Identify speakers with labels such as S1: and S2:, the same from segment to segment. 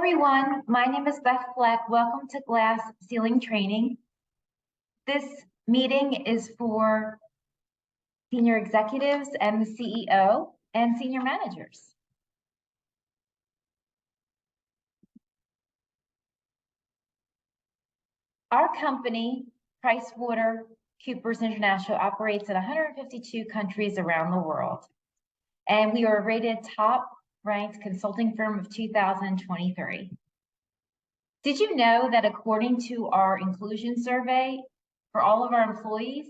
S1: everyone, my name is Beth. Welcome to Glass Ceiling Training. This meeting is for senior executives and the CEO and senior managers. Our company, PricewaterhouseCoopers International, operates in 152 countries around the world, and we are rated top-ranked consulting firm of 2023. Did you know that according to our inclusion survey for all of our employees,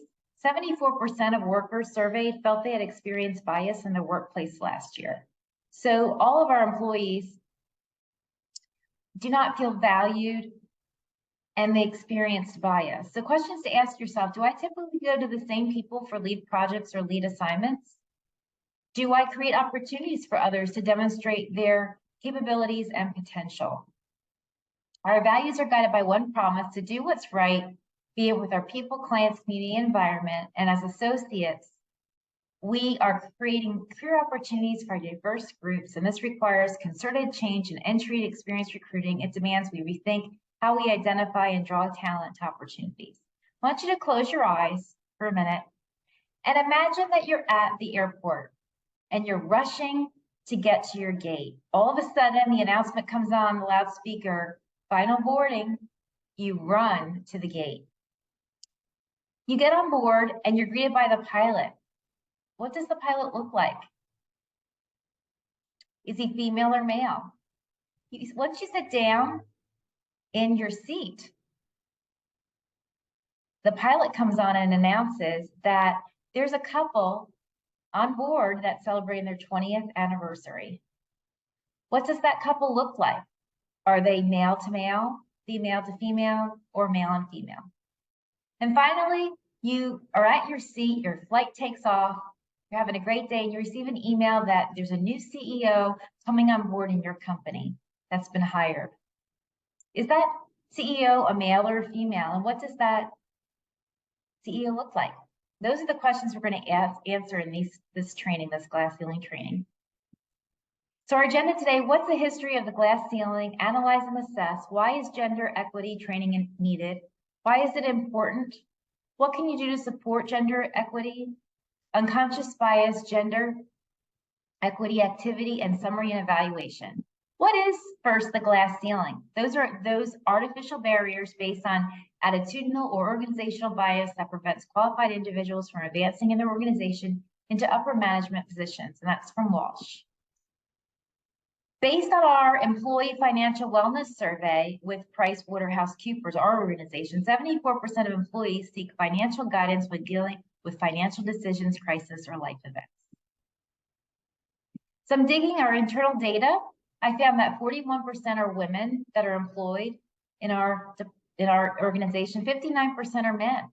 S1: 74% of workers surveyed felt they had experienced bias in their workplace last year? So all of our employees do not feel valued and they experienced bias. So questions to ask yourself: do I typically go to the same people for lead projects or lead assignments? Do I create opportunities for others to demonstrate their capabilities and potential? Our values are guided by one promise: to do what's right, be it with our people, clients, community, environment. And as associates, we are creating career opportunities for diverse groups, and this requires concerted change in entry and experience recruiting. It demands we rethink how we identify and draw talent to opportunities. I want you to close your eyes for a minute and imagine that you're at the airport and you're rushing to get to your gate. All of a sudden, the announcement comes on the loudspeaker: final boarding. You run to the gate. You get on board and you're greeted by the pilot. What does the pilot look like? Is he female or male? Once you sit down in your seat, the pilot comes on and announces that there's a couple on board that's celebrating their 20th anniversary. What does that couple look like? Are they male to male, female to female, or male and female? And finally, you are at your seat, your flight takes off, you're having a great day, and you receive an email that there's a new CEO coming on board in your company that's been hired. Is that CEO a male or a female? And what does that CEO look like? Those are the questions we're going to answer in this training, this glass ceiling training. So our agenda today: what's the history of the glass ceiling? Analyze and assess. Why is gender equity training needed? Why is it important? What can you do to support gender equity? Unconscious bias, gender equity activity, and summary and evaluation. What is, first, the glass ceiling? Those are those artificial barriers based on attitudinal or organizational bias that prevents qualified individuals from advancing in their organization into upper management positions, and that's from Walsh. Based on our employee financial wellness survey with PricewaterhouseCoopers, our organization, 74% of employees seek financial guidance when dealing with financial decisions, crisis, or life events. Some digging our internal data, I found that 41% are women that are employed in our organization. 59% are men.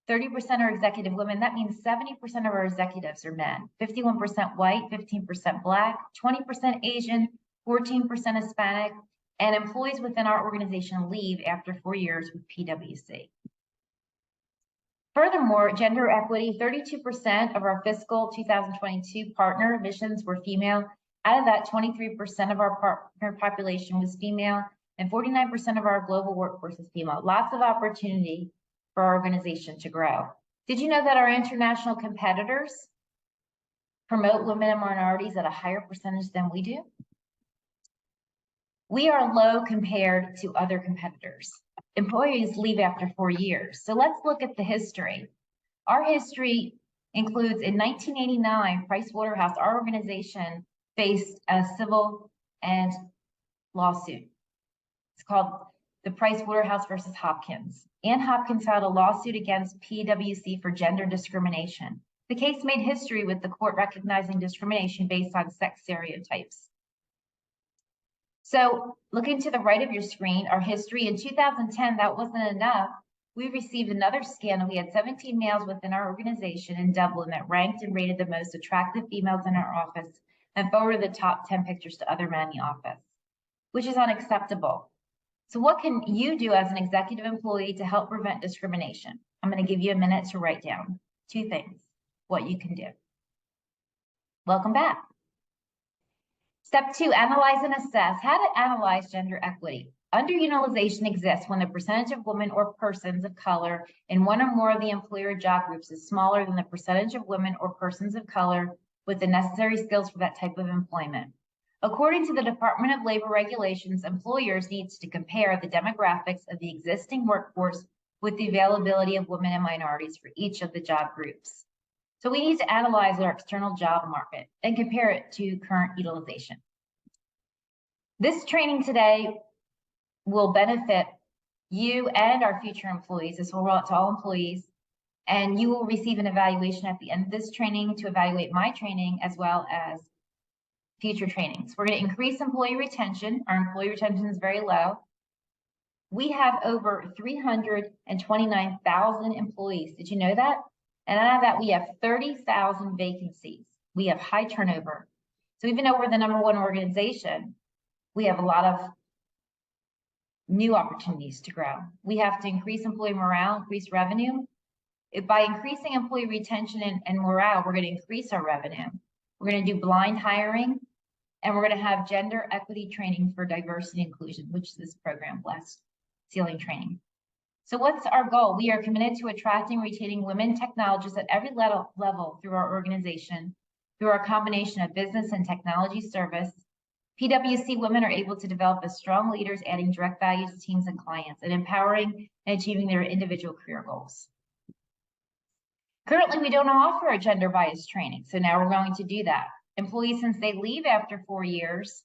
S1: 30% are executive women. That means 70% of our executives are men. 51% white, 15% black, 20% Asian, 14% Hispanic, and employees within our organization leave after 4 years with PwC. Furthermore, gender equity: 32% of our fiscal 2022 partner missions were female. Out of that, 23% of our partner population was female, and 49% of our global workforce is female. Lots of opportunity for our organization to grow. Did you know that our international competitors promote women and minorities at a higher percentage than we do? We are low compared to other competitors. Employees leave after 4 years. So let's look at the history. Our history includes, in 1989, Pricewaterhouse, our organization, faced a civil and lawsuit. It's called the Pricewaterhouse versus Hopkins. Ann Hopkins filed a lawsuit against PwC for gender discrimination. The case made history with the court recognizing discrimination based on sex stereotypes. So looking to the right of your screen, our history in 2010, that wasn't enough. We received another scandal. We had 17 males within our organization in Dublin that ranked and rated the most attractive females in our office and forwarded the top 10 pictures to other men in the office, which is unacceptable. So what can you do as an executive employee to help prevent discrimination? I'm going to give you a minute to write down 2 things, what you can do. Welcome back. Step 2, analyze and assess. How to analyze gender equity. Underutilization exists when the percentage of women or persons of color in one or more of the employer job groups is smaller than the percentage of women or persons of color with the necessary skills for that type of employment. According to the Department of Labor regulations, employers need to compare the demographics of the existing workforce with the availability of women and minorities for each of the job groups. So we need to analyze our external job market and compare it to current utilization. This training today will benefit you and our future employees. This will roll out to all employees, and you will receive an evaluation at the end of this training to evaluate my training as well as future trainings. We're going to increase employee retention. Our employee retention is very low. We have over 329,000 employees. Did you know that? And out of that, we have 30,000 vacancies. We have high turnover. So even though we're the #1 organization, we have a lot of new opportunities to grow. We have to increase employee morale, increase revenue. By increasing employee retention and morale, we're going to increase our revenue. We're going to do blind hiring, and we're going to have gender equity training for diversity and inclusion, which is this program, Glass Ceiling Training. So what's our goal? We are committed to attracting and retaining women technologists at every level through our organization, through our combination of business and technology service. PwC women are able to develop as strong leaders, adding direct value to teams and clients, and empowering and achieving their individual career goals. Currently, we don't offer a gender bias training, so now we're going to do that. Employees, since they leave after 4 years,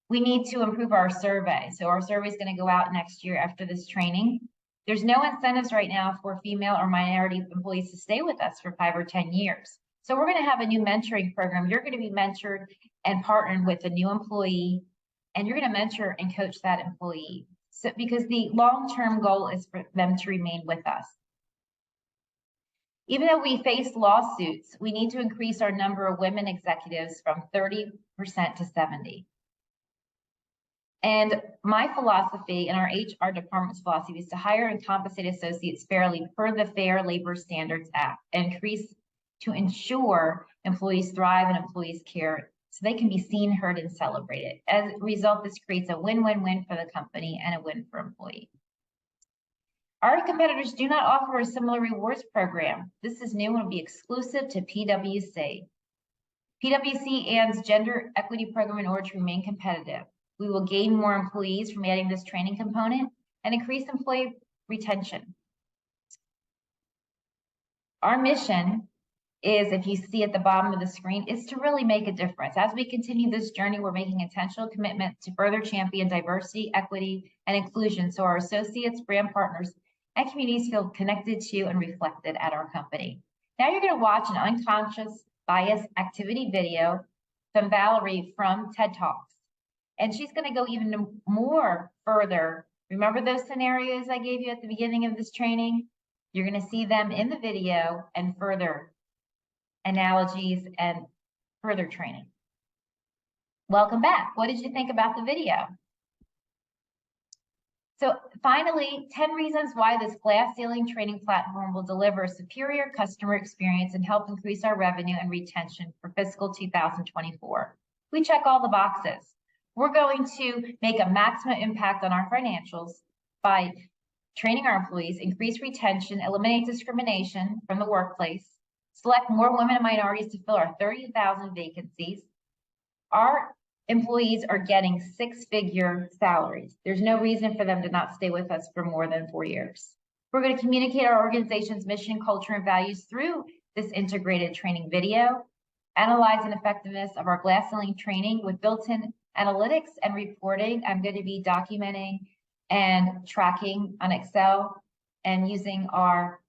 S1: we need to improve our survey. So our survey is going to go out next year after this training. There's no incentives right now for female or minority employees to stay with us for 5 or 10 years. So we're going to have a new mentoring program. You're going to be mentored and partnered with a new employee, and you're going to mentor and coach that employee. So because the long-term goal is for them to remain with us. Even though we face lawsuits, we need to increase our number of women executives from 30% to 70%. And my philosophy and our HR department's philosophy is to hire and compensate associates fairly per the Fair Labor Standards Act, and increase to ensure employees thrive and employees care so they can be seen, heard, and celebrated. As a result, this creates a win-win-win for the company and a win for employees. Our competitors do not offer a similar rewards program. This is new and will be exclusive to PwC. PwC adds gender equity program in order to remain competitive. We will gain more employees from adding this training component and increase employee retention. Our mission is, if you see at the bottom of the screen, is to really make a difference. As we continue this journey, we're making intentional commitment to further champion diversity, equity, and inclusion so our associates, brand partners, and communities feel connected to and reflected at our company. Now you're going to watch an unconscious bias activity video from Valerie from TED Talks. And she's going to go even more further. Remember those scenarios I gave you at the beginning of this training? You're going to see them in the video and further analogies and further training. Welcome back. What did you think about the video? So finally, 10 reasons why this glass ceiling training platform will deliver a superior customer experience and help increase our revenue and retention for fiscal 2024. We check all the boxes. We're going to make a maximum impact on our financials by training our employees, increase retention, eliminate discrimination from the workplace, select more women and minorities to fill our 30,000 vacancies. Our employees are getting 6-figure salaries. There's no reason for them to not stay with us for more than 4 years. We're going to communicate our organization's mission, culture, and values through this integrated training video, analyze the effectiveness of our glass ceiling training with built-in analytics and reporting. I'm going to be documenting and tracking on Excel and using our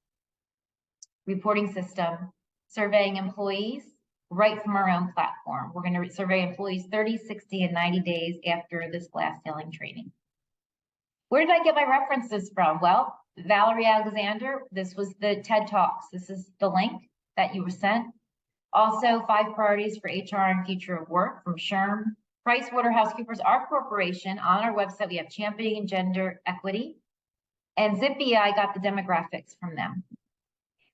S1: reporting system, surveying employees right from our own platform. We're going to survey employees 30, 60, and 90 days after this glass ceiling training. Where did I get my references from? Well, Valerie Alexander, this was the TED Talks. This is the link that you were sent. Also, 5 priorities for HR and future of work from SHRM. PricewaterhouseCoopers, our corporation. On our website, we have championing gender equity. And Zippy, I got the demographics from them.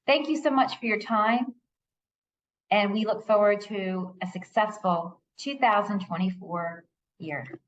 S1: Thank you so much for your time. And we look forward to a successful 2024 year.